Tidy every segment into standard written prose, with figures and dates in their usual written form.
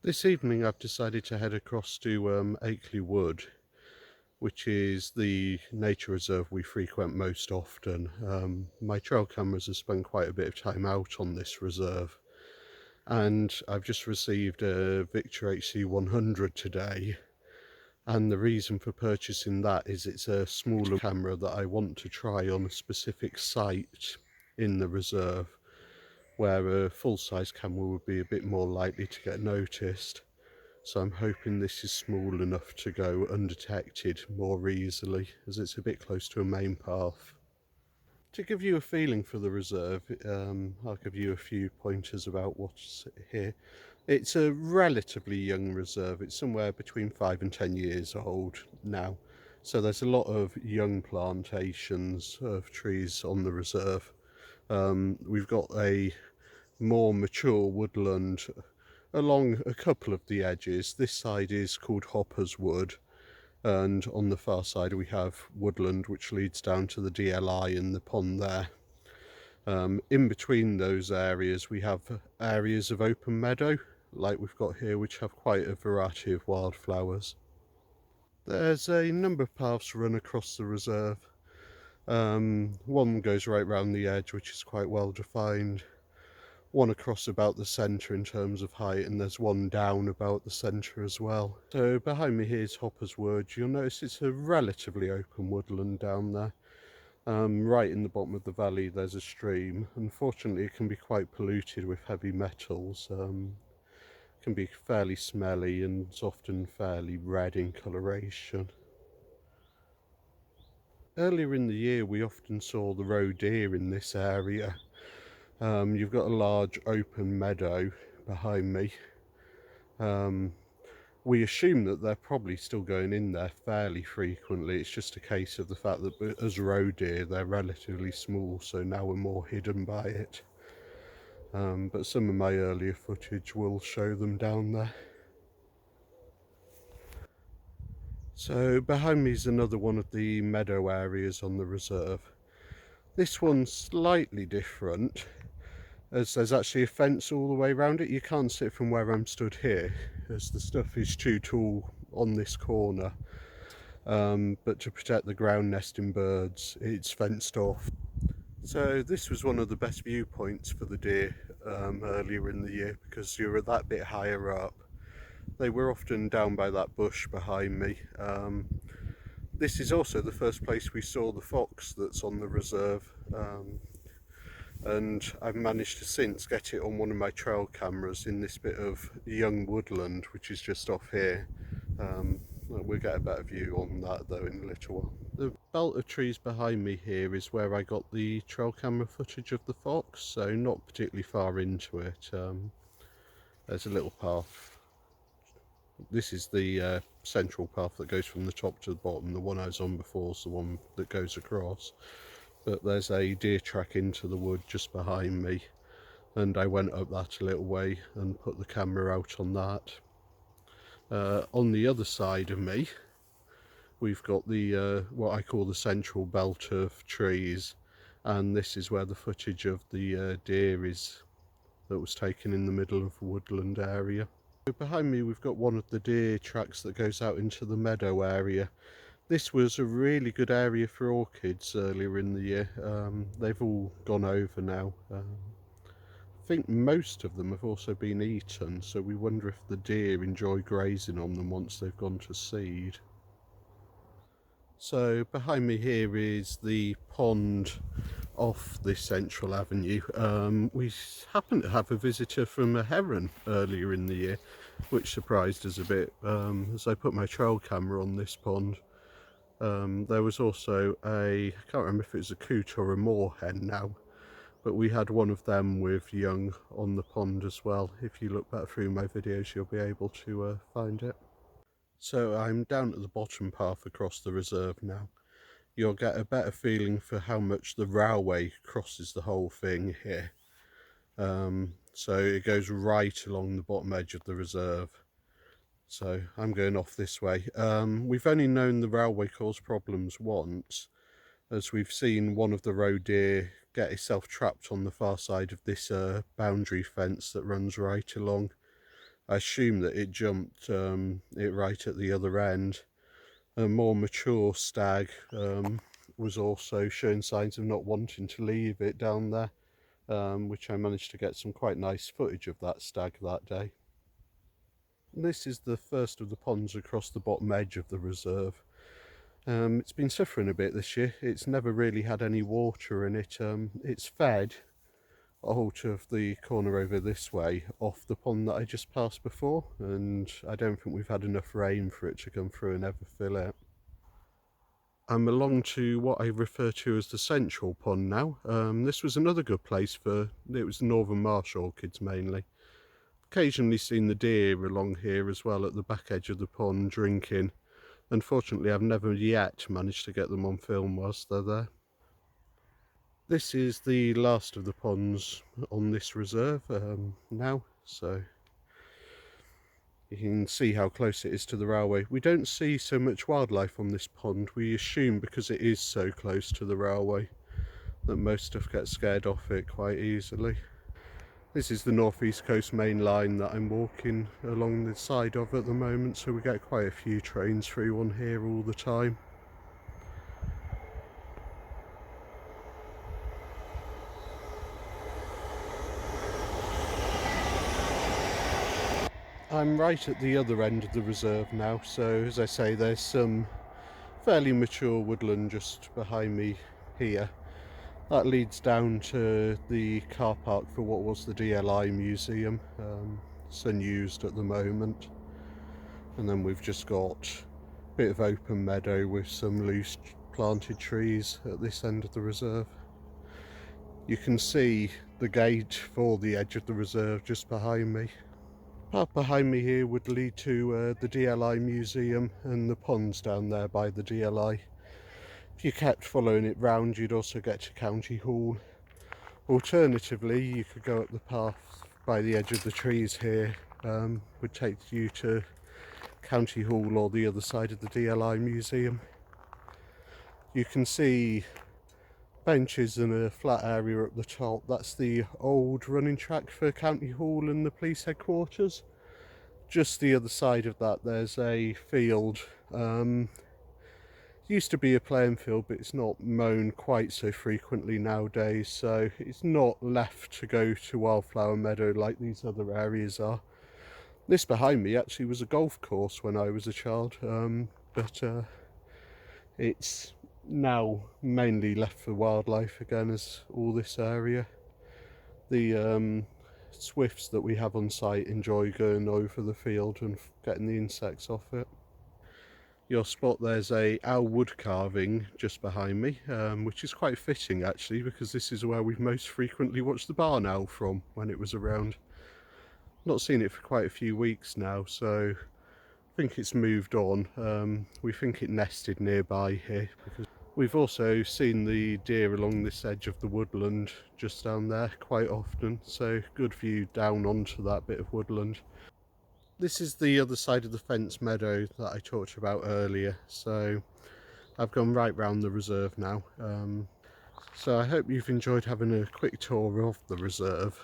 This evening I've decided to head across to Akyley Wood, which is the nature reserve we frequent most often. My trail cameras have spent quite a bit of time out on this reserve, and I've just received a Victor HC100 today, and the reason for purchasing that is it's a smaller camera that I want to try on a specific site in the reserve where a full-size camera would be a bit more likely to get noticed. So I'm hoping this is small enough to go undetected more easily, as it's a bit close to a main path. To give you a feeling for the reserve, I'll give you a few pointers about what's here. It's a relatively young reserve. It's somewhere between 5 and 10 years old now. So there's a lot of young plantations of trees on the reserve. We've got a more mature woodland along a couple of the edges. This side is called Hopper's Wood, and on the far side we have woodland which leads down to the DLI in the pond there. In between those areas we have areas of open meadow like we've got here, which have quite a variety of wildflowers. There's a number of paths run across the reserve. One goes right round the edge, which is quite well defined, one across about the centre in terms of height, and there's one down about the centre as well. So behind me here is Hopper's Wood. You'll notice it's a relatively open woodland down there. Right in the bottom of the valley there's a stream. Unfortunately it can be quite polluted with heavy metals. Can be fairly smelly and it's often fairly red in coloration. Earlier in the year we often saw the roe deer in this area. You've got a large open meadow behind me. We assume that they're probably still going in there fairly frequently. It's just a case of the fact that as roe deer they're relatively small, so now we're more hidden by it. But some of my earlier footage will show them down there. So behind me is another one of the meadow areas on the reserve. This one's slightly different, as there's actually a fence all the way around it. You can't see it from where I'm stood here, as the stuff is too tall on this corner. But to protect the ground nesting birds, it's fenced off. So this was one of the best viewpoints for the deer earlier in the year, because you were that bit higher up. They were often down by that bush behind me. This is also the first place we saw the fox that's on the reserve. And I've managed to since get it on one of my trail cameras in this bit of young woodland, which is just off here. We'll get a better view on that though in a little while. The belt of trees behind me here is where I got the trail camera footage of the fox, so not particularly far into it. There's a little path. This is the central path that goes from the top to the bottom. The one I was on before is the one that goes across. But there's a deer track into the wood just behind me, and I went up that a little way and put the camera out on that. On the other side of me we've got the what I call the central belt of trees, and this is where the footage of the deer is that was taken in the middle of a woodland area. Behind me we've got one of the deer tracks that goes out into the meadow area. This was a really good area for orchids earlier in the year. They've all gone over now. I think most of them have also been eaten, so we wonder if the deer enjoy grazing on them once they've gone to seed. So behind me here is the pond off this central avenue. We happened to have a visitor from a heron earlier in the year, which surprised us a bit as I put my trail camera on this pond. There was also I can't remember if it was a coot or a moorhen now, but we had one of them with young on the pond as well. If you look back through my videos you'll be able to find it. So I'm down at the bottom path across the reserve now. You'll get a better feeling for how much the railway crosses the whole thing here. So it goes right along the bottom edge of the reserve. So I'm going off this way. We've only known the railway caused problems once, as we've seen one of the roe deer get itself trapped on the far side of this boundary fence that runs right along. I assume that it jumped it right at the other end. A more mature stag was also showing signs of not wanting to leave it down there, which I managed to get some quite nice footage of that stag that day. This is the first of the ponds across the bottom edge of the reserve. It's been suffering a bit this year. It's never really had any water in it. It's fed out of the corner over this way off the pond that I just passed before, and I don't think we've had enough rain for it to come through and ever fill it. I'm along to what I refer to as the central pond now. This was another good place it was northern marsh orchids mainly. Occasionally seen the deer along here as well at the back edge of the pond drinking. Unfortunately, I've never yet managed to get them on film whilst they're there. This is the last of the ponds on this reserve now, so you can see how close it is to the railway. We don't see so much wildlife on this pond. We assume because it is so close to the railway that most stuff gets scared off it quite easily. This is the northeast coast main line that I'm walking along the side of at the moment, so we get quite a few trains through on here all the time. I'm right at the other end of the reserve now, so as I say, there's some fairly mature woodland just behind me here. That leads down to the car park for what was the DLI museum. It's unused at the moment. And then we've just got a bit of open meadow with some loose planted trees at this end of the reserve. You can see the gate for the edge of the reserve just behind me. Path behind me here would lead to the DLI museum and the ponds down there by the DLI. If you kept following it round, you'd also get to County Hall. Alternatively, you could go up the path by the edge of the trees here, would take you to County Hall or the other side of the DLI museum. You can see benches and a flat area up the top. That's the old running track for County Hall and the police headquarters. Just the other side of that there's a field. Used to be a playing field, but it's not mown quite so frequently nowadays, so it's not left to go to Wildflower Meadow like these other areas are. This behind me actually was a golf course when I was a child, but it's now mainly left for wildlife again, as all this area. The swifts that we have on site enjoy going over the field and getting the insects off it. You'll spot there's a owl wood carving just behind me, which is quite fitting actually, because this is where we've most frequently watched the barn owl from when it was around. Not seen it for quite a few weeks now, so I think it's moved on. We think it nested nearby here. We've also seen the deer along this edge of the woodland just down there quite often, so good view down onto that bit of woodland. This is the other side of the fence meadow that I talked about earlier, so I've gone right round the reserve now. So I hope you've enjoyed having a quick tour of the reserve,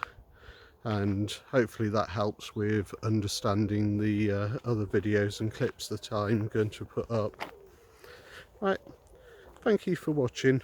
and hopefully that helps with understanding the other videos and clips that I'm going to put up. Right, thank you for watching.